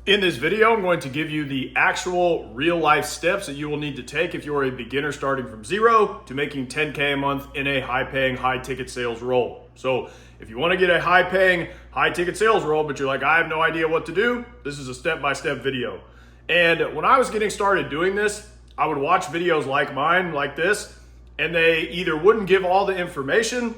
In this video, I'm going to give you the actual real life steps that you will need to take if you are a beginner starting from zero to making 10K a month in a high paying, high ticket sales role. So if you want to get a high paying, high ticket sales role, but you're like, I have no idea what to do, this is a step-by-step video. And when I was getting started doing this, I would watch videos like mine, like this, and they either wouldn't give all the information,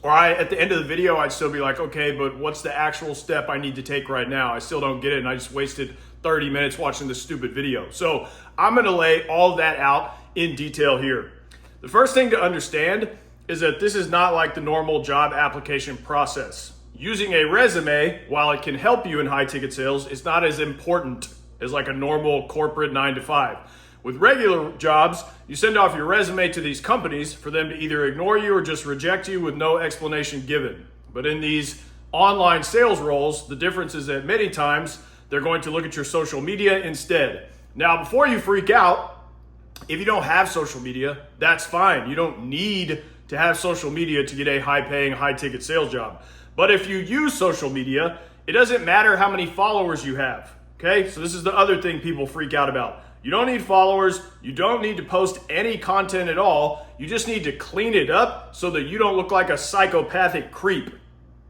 or at the end of the video, I'd still be like, okay, but what's the actual step I need to take right now? I still don't get it, and I just wasted 30 minutes watching this stupid video. So I'm gonna lay all of that out in detail here. The first thing to understand is that this is not like the normal job application process. Using a resume, while it can help you in high ticket sales, is not as important as like a normal corporate 9-to-5. With regular jobs, you send off your resume to these companies for them to either ignore you or just reject you with no explanation given. But in these online sales roles, the difference is that many times they're going to look at your social media instead. Now, before you freak out, if you don't have social media, that's fine. You don't need to have social media to get a high-paying, high-ticket sales job. But if you use social media, it doesn't matter how many followers you have, okay? So this is the other thing people freak out about. You don't need followers. You don't need to post any content at all. You just need to clean it up so that you don't look like a psychopathic creep.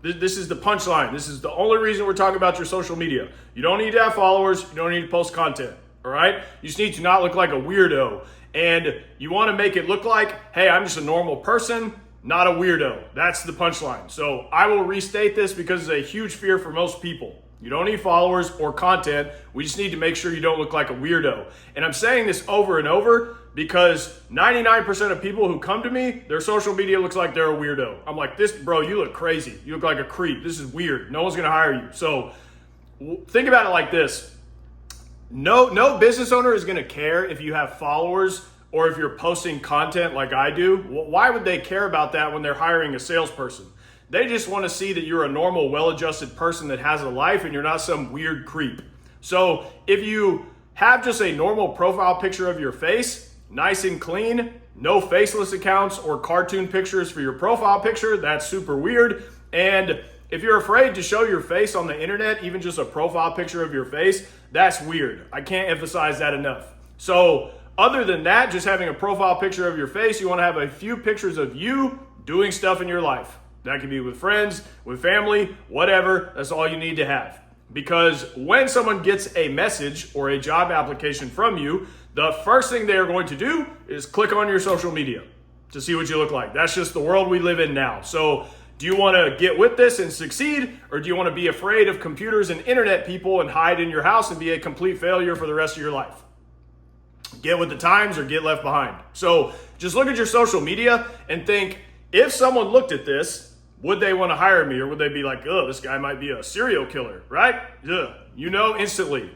This is the punchline. This is the only reason we're talking about your social media. You don't need to have followers. You don't need to post content, all right? You just need to not look like a weirdo. And you want to make it look like, hey, I'm just a normal person, not a weirdo. That's the punchline. So I will restate this because it's a huge fear for most people. You don't need followers or content. We just need to make sure you don't look like a weirdo. And I'm saying this over and over because 99% of people who come to me, their social media looks like they're a weirdo. I'm like, this, bro, you look crazy. You look like a creep. This is weird. No one's going to hire you. So think about it like this. No business owner is going to care if you have followers or if you're posting content like I do. Why would they care about that when they're hiring a salesperson? They just want to see that you're a normal, well-adjusted person that has a life and you're not some weird creep. So if you have just a normal profile picture of your face, nice and clean, no faceless accounts or cartoon pictures for your profile picture, that's super weird. And if you're afraid to show your face on the internet, even just a profile picture of your face, that's weird. I can't emphasize that enough. So other than that, just having a profile picture of your face, you want to have a few pictures of you doing stuff in your life. That can be with friends, with family, whatever. That's all you need to have. Because when someone gets a message or a job application from you, the first thing they are going to do is click on your social media to see what you look like. That's just the world we live in now. So do you want to get with this and succeed, or do you want to be afraid of computers and internet people and hide in your house and be a complete failure for the rest of your life? Get with the times or get left behind. So just look at your social media and think, if someone looked at this, would they want to hire me, or would they be like, oh, this guy might be a serial killer, right? Ugh. You know instantly,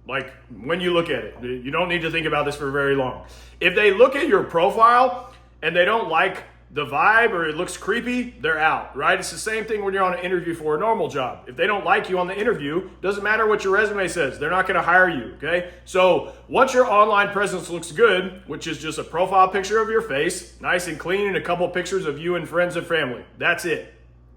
like when you look at it. You don't need to think about this for very long. If they look at your profile and they don't like the vibe or it looks creepy, they're out, right? It's the same thing when you're on an interview for a normal job. If they don't like you on the interview, doesn't matter what your resume says, they're not going to hire you, okay? So once your online presence looks good, which is just a profile picture of your face, nice and clean, and a couple pictures of you and friends and family, that's it,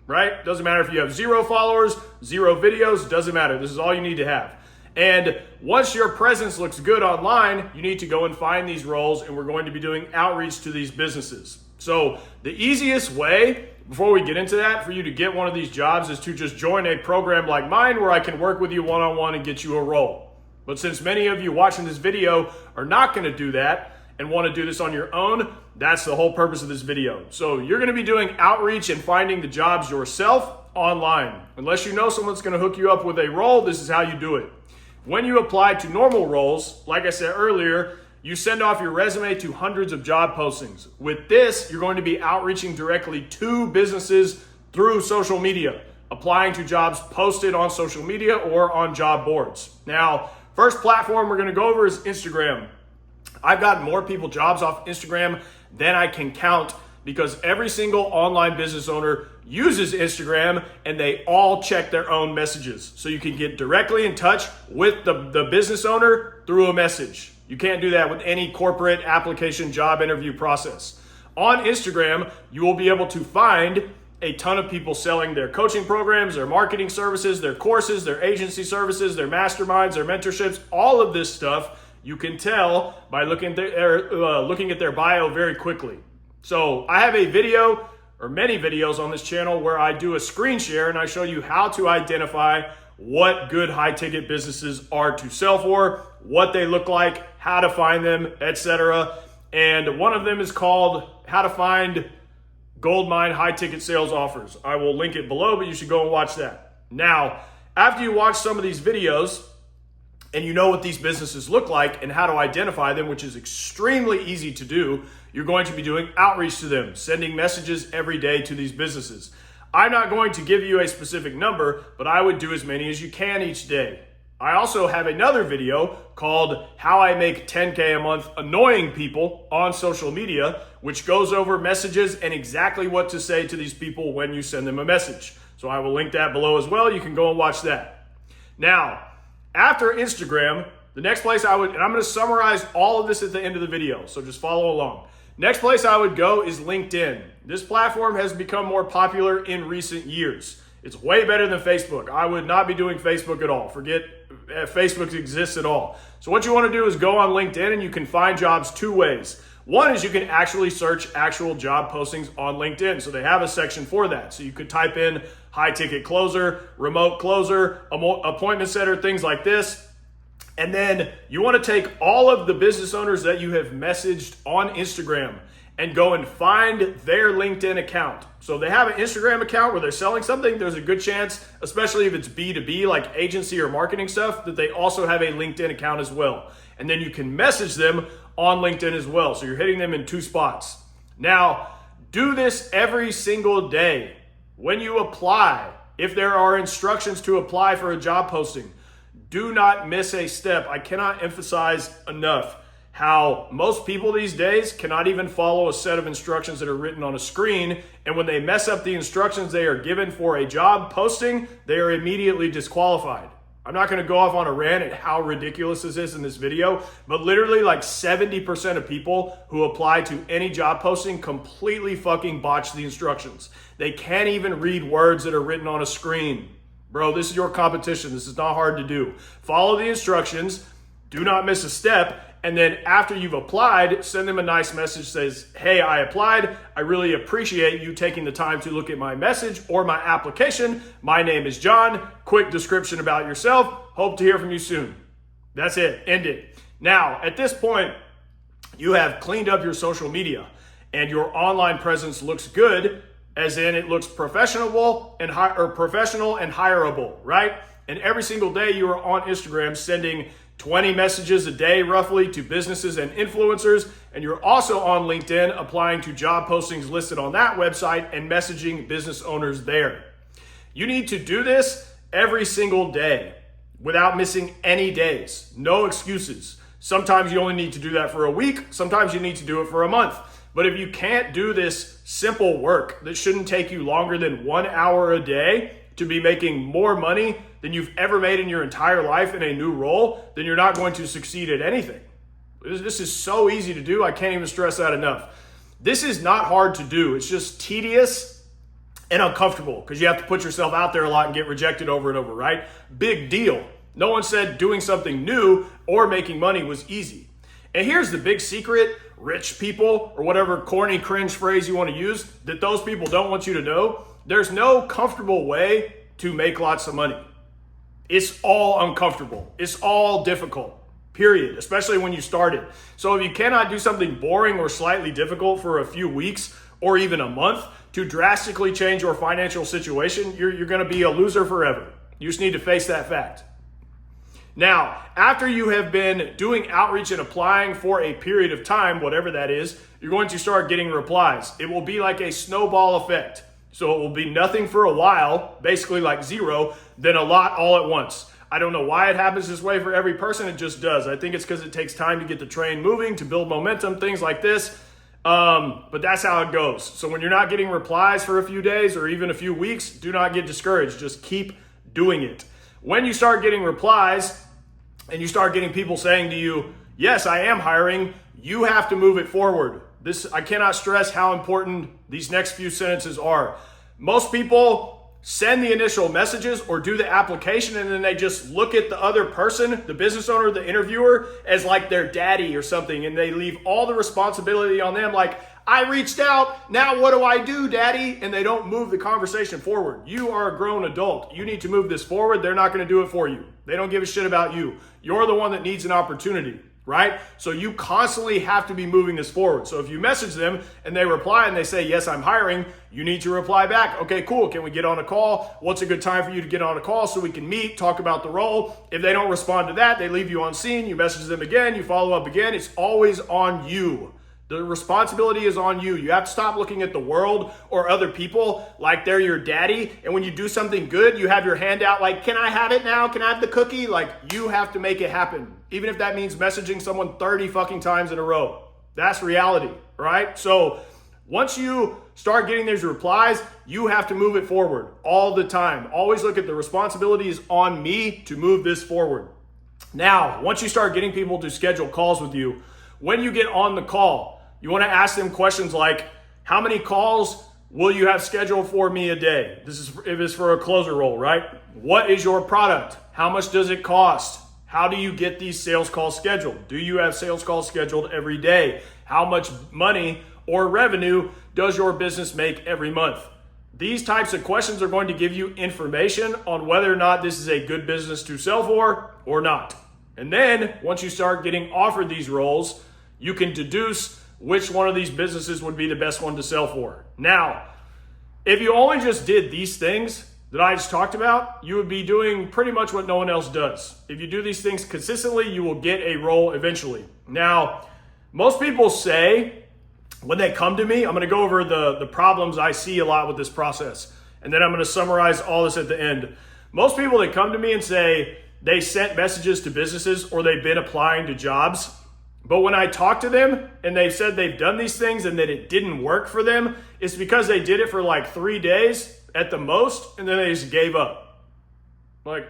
right? Doesn't matter if you have 0 followers, 0 videos, doesn't matter. This is all you need to have. And once your presence looks good online, you need to go and find these roles, and we're going to be doing outreach to these businesses. So the easiest way, before we get into that, for you to get one of these jobs is to just join a program like mine where I can work with you one-on-one and get you a role. But since many of you watching this video are not going to do that and want to do this on your own, that's the whole purpose of this video. So you're going to be doing outreach and finding the jobs yourself online. Unless you know someone's going to hook you up with a role, this is how you do it. When you apply to normal roles, like I said earlier, you send off your resume to hundreds of job postings. With this, you're going to be outreaching directly to businesses through social media, applying to jobs posted on social media or on job boards. Now, first platform we're going to go over is Instagram. I've gotten more people jobs off Instagram than I can count because every single online business owner uses Instagram and they all check their own messages. So you can get directly in touch with the business owner through a message. You can't do that with any corporate application job interview process. On Instagram, you will be able to find a ton of people selling their coaching programs, their marketing services, their courses, their agency services, their masterminds, their mentorships, all of this stuff. You can tell by looking at their bio very quickly. So I have a video or many videos on this channel where I do a screen share and I show you how to identify what good high ticket businesses are to sell for, what they look like, how to find them, etc. And one of them is called How to Find Goldmine High Ticket Sales Offers. I will link it below, but you should go and watch that. Now, after you watch some of these videos, and you know what these businesses look like and how to identify them, which is extremely easy to do, you're going to be doing outreach to them, sending messages every day to these businesses. I'm not going to give you a specific number, but I would do as many as you can each day. I also have another video called How I Make 10K a Month Annoying People on Social Media, which goes over messages and exactly what to say to these people when you send them a message. So I will link that below as well. You can go and watch that. Now, after Instagram, the next place I would, and I'm going to summarize all of this at the end of the video, so just follow along. Next place I would go is LinkedIn. This platform has become more popular in recent years. It's way better than Facebook. I would not be doing Facebook at all. Forget Facebook exists at all. So what you want to do is go on LinkedIn and you can find jobs two ways. One is you can actually search actual job postings on LinkedIn. So they have a section for that. So you could type in high ticket closer, remote closer, appointment setter, things like this. And then you want to take all of the business owners that you have messaged on Instagram and go and find their LinkedIn account. So if they have an Instagram account where they're selling something, there's a good chance, especially if it's B2B, like agency or marketing stuff, that they also have a LinkedIn account as well. And then you can message them on LinkedIn as well. So you're hitting them in two spots. Now, do this every single day. When you apply, if there are instructions to apply for a job posting, do not miss a step. I cannot emphasize enough how most people these days cannot even follow a set of instructions that are written on a screen. And when they mess up the instructions they are given for a job posting, they are immediately disqualified. I'm not going to go off on a rant at how ridiculous this is in this video, but literally like 70% of people who apply to any job posting completely fucking botch the instructions. They can't even read words that are written on a screen. Bro, this is your competition. This is not hard to do. Follow the instructions. Do not miss a step. And then after you've applied, send them a nice message that says, hey, I applied. I really appreciate you taking the time to look at my message or my application. My name is John. Quick description about yourself. Hope to hear from you soon. That's it. End it. Now, at this point, you have cleaned up your social media and your online presence looks good, as in it looks professional and hireable, right? And every single day you are on Instagram sending 20 messages a day roughly to businesses and influencers. And you're also on LinkedIn applying to job postings listed on that website and messaging business owners there. You need to do this every single day without missing any days. No excuses. Sometimes you only need to do that for a week. Sometimes you need to do it for a month. But if you can't do this simple work that shouldn't take you longer than 1 hour a day to be making more money than you've ever made in your entire life in a new role, then you're not going to succeed at anything. This is so easy to do. I can't even stress that enough. This is not hard to do. It's just tedious and uncomfortable because you have to put yourself out there a lot and get rejected over and over, right? Big deal. No one said doing something new or making money was easy. And here's the big secret, rich people, or whatever corny cringe phrase you want to use, that those people don't want you to know. There's no comfortable way to make lots of money. It's all uncomfortable. It's all difficult, period, especially when you started. So if you cannot do something boring or slightly difficult for a few weeks or even a month to drastically change your financial situation, you're going to be a loser forever. You just need to face that fact. Now, after you have been doing outreach and applying for a period of time, whatever that is, you're going to start getting replies. It will be like a snowball effect. So it will be nothing for a while, basically like zero, then a lot all at once. I don't know why it happens this way for every person. It just does. I think it's because it takes time to get the train moving, to build momentum, things like this. But that's how it goes. So when you're not getting replies for a few days or even a few weeks, do not get discouraged. Just keep doing it. When you start getting replies and you start getting people saying to you, yes, I am hiring, you have to move it forward. I cannot stress how important these next few sentences are. Most people send the initial messages or do the application, and then they just look at the other person, the business owner, the interviewer, as like their daddy or something, and they leave all the responsibility on them. Like, I reached out, now what do I do, daddy? And they don't move the conversation forward. You are a grown adult. You need to move this forward. They're not going to do it for you. They don't give a shit about you. You're the one that needs an opportunity, right? So you constantly have to be moving this forward. So if you message them and they reply and they say, yes, I'm hiring, you need to reply back. Okay, cool. Can we get on a call? What's a good time for you to get on a call so we can meet, talk about the role? If they don't respond to that, they leave you on scene. You message them again, you follow up again. It's always on you. The responsibility is on you. You have to stop looking at the world or other people like they're your daddy. And when you do something good, you have your hand out like, can I have it now? Can I have the cookie? Like, you have to make it happen. Even if that means messaging someone 30 fucking times in a row. That's reality, right? So once you start getting these replies, you have to move it forward all the time. Always look at the responsibility is on me to move this forward. Now, once you start getting people to schedule calls with you, when you get on the call, you want to ask them questions like, how many calls will you have scheduled for me a day? This is if it's for a closer role, right? What is your product? How much does it cost? How do you get these sales calls scheduled? Do you have sales calls scheduled every day? How much money or revenue does your business make every month? These types of questions are going to give you information on whether or not this is a good business to sell for or not. And then once you start getting offered these roles, you can deduce which one of these businesses would be the best one to sell for. Now, if you only just did these things that I just talked about, you would be doing pretty much what no one else does. If you do these things consistently, you will get a role eventually. Now, most people say when they come to me, I'm going to go over the problems I see a lot with this process, and then I'm going to summarize all this at the end. Most people that come to me and say they sent messages to businesses or they've been applying to jobs, but when I talk to them and they said they've done these things and that it didn't work for them, it's because they did it for like 3 days at the most, and then they just gave up. Like,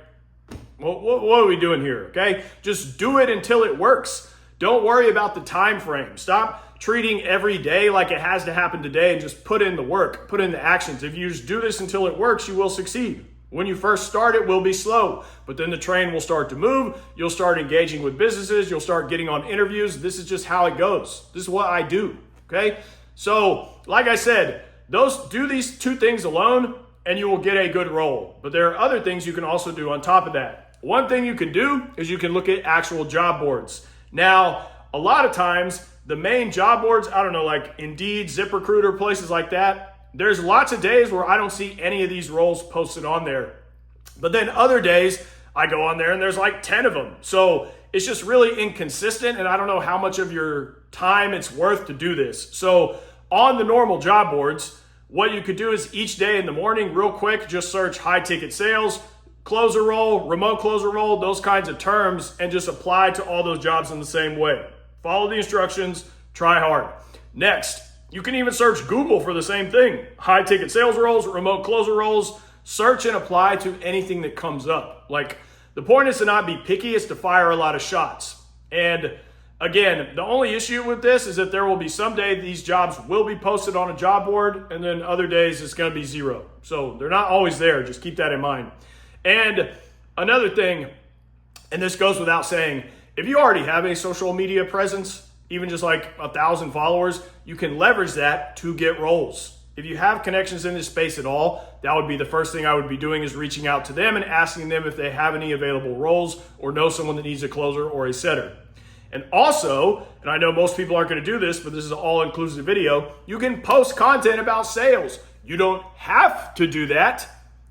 well, what are we doing here, okay? Just do it until it works. Don't worry about the time frame. Stop treating every day like it has to happen today and just put in the work, put in the actions. If you just do this until it works, you will succeed. When you first start, it will be slow, but then the train will start to move. You'll start engaging with businesses. You'll start getting on interviews. This is just how it goes. This is what I do, okay? So, like I said, do these 2 things alone and you will get a good role. But there are other things you can also do on top of that. One thing you can do is you can look at actual job boards. Now, a lot of times, the main job boards, I don't know, like Indeed, ZipRecruiter, places like that, there's lots of days where I don't see any of these roles posted on there. But then other days, I go on there and there's like 10 of them. So it's just really inconsistent, and I don't know how much of your time it's worth to do this. So on the normal job boards, what you could do is each day in the morning, real quick, just search high ticket sales, closer role, remote closer role, those kinds of terms, and just apply to all those jobs in the same way. Follow the instructions, try hard. Next, you can even search Google for the same thing. High ticket sales roles, remote closer roles, search and apply to anything that comes up. Like, the point is to not be picky, it's to fire a lot of shots. And again, the only issue with this is that there will be some day these jobs will be posted on a job board, and then other days it's going to be zero. So they're not always there. Just keep that in mind. And another thing, and this goes without saying, if you already have a social media presence, even just like 1,000 followers, you can leverage that to get roles. If you have connections in this space at all, that would be the first thing I would be doing, is reaching out to them and asking them if they have any available roles or know someone that needs a closer or a setter. And also, and I know most people aren't going to do this, but this is an all-inclusive video, you can post content about sales. You don't have to do that,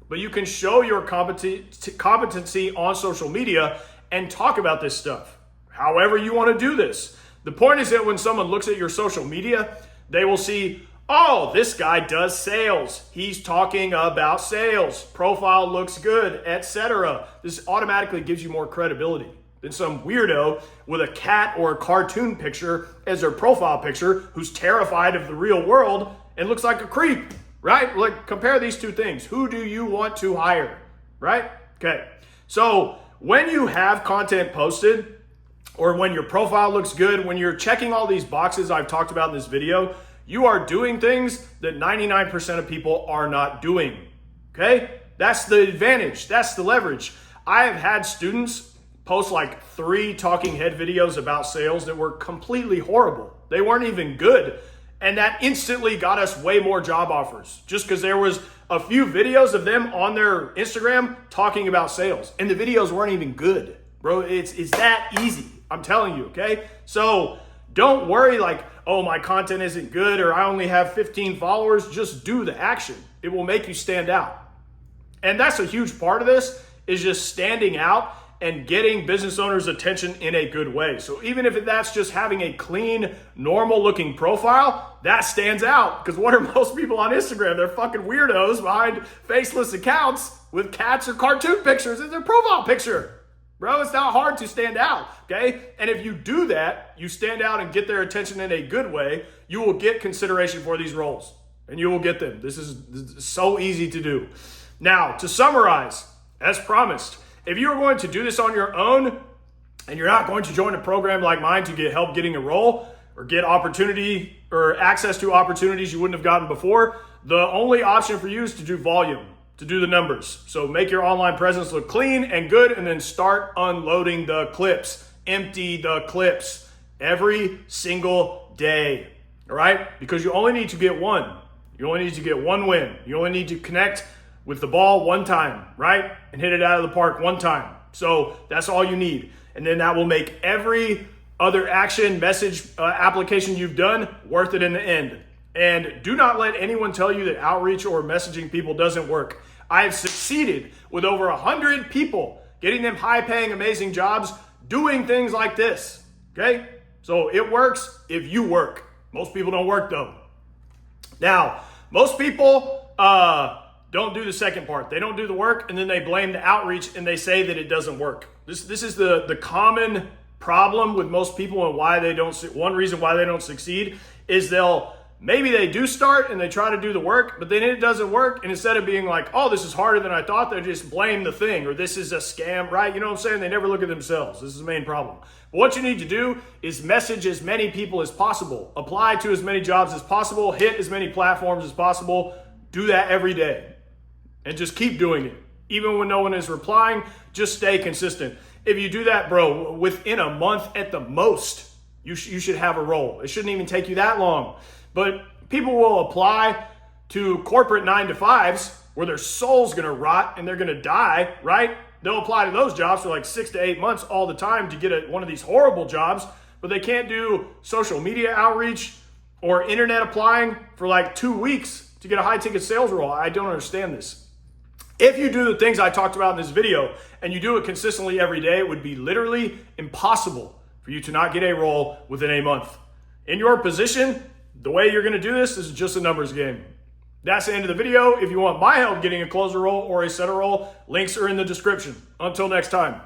but you can show your competency on social media and talk about this stuff. However you want to do this. The point is that when someone looks at your social media, they will see, oh, this guy does sales. He's talking about sales. Profile looks good, etc. This automatically gives you more credibility than some weirdo with a cat or a cartoon picture as their profile picture who's terrified of the real world and looks like a creep, right? Like, compare these 2 things. Who do you want to hire, right? Okay, so when you have content posted, or when your profile looks good, when you're checking all these boxes I've talked about in this video, You are doing things that 99% of people are not doing. Okay? That's the advantage. That's the leverage. I have had students post like 3 talking head videos about sales that were completely horrible. They weren't even good. And that instantly got us way more job offers just because there was a few videos of them on their Instagram talking about sales. And the videos weren't even good, bro. It's that easy. I'm telling you, okay? So don't worry like, oh, my content isn't good or I only have 15 followers. Just do the action. It will make you stand out. And that's a huge part of this is just standing out and getting business owners' attention in a good way. So even if that's just having a clean, normal looking profile, that stands out. Because what are most people on Instagram? They're fucking weirdos behind faceless accounts with cats or cartoon pictures as their profile picture. Bro, it's not hard to stand out, okay? And if you do that, you stand out and get their attention in a good way, you will get consideration for these roles. And you will get them. This is so easy to do. Now, to summarize, as promised, if you are going to do this on your own and you're not going to join a program like mine to get help getting a role or get opportunity or access to opportunities you wouldn't have gotten before, the only option for you is to do volume, to do the numbers. So make your online presence look clean and good and then start unloading the clips. Empty the clips every single day, all right? Because you only need to get one. You only need to get one win. You only need to connect with the ball one time, right? And hit it out of the park one time. So that's all you need. And then that will make every other action, message, application you've done worth it in the end. And do not let anyone tell you that outreach or messaging people doesn't work. I have succeeded with over 100 people, getting them high-paying, amazing jobs, doing things like this, okay? So it works if you work. Most people don't work though. Now, most people, don't do the second part. They don't do the work and then they blame the outreach and they say that it doesn't work. This is the common problem with most people and why they don't, one reason why they don't succeed is maybe they do start and they try to do the work, but then it doesn't work. And instead of being like, oh, this is harder than I thought, they just blame the thing or this is a scam, right? You know what I'm saying? They never look at themselves. This is the main problem. But what you need to do is message as many people as possible, apply to as many jobs as possible, hit as many platforms as possible. Do that every day. And just keep doing it. Even when no one is replying, just stay consistent. If you do that, bro, within a month at the most, you should have a role. It shouldn't even take you that long. But people will apply to corporate 9-to-5s where their soul's going to rot and they're going to die, right? They'll apply to those jobs for like 6 to 8 months all the time to get one of these horrible jobs, but they can't do social media outreach or internet applying for like 2 weeks to get a high-ticket sales role. I don't understand this. If you do the things I talked about in this video and you do it consistently every day, it would be literally impossible for you to not get a role within a month. In your position, the way you're going to do this is just a numbers game. That's the end of the video. If you want my help getting a closer role or a setter role, links are in the description. Until next time.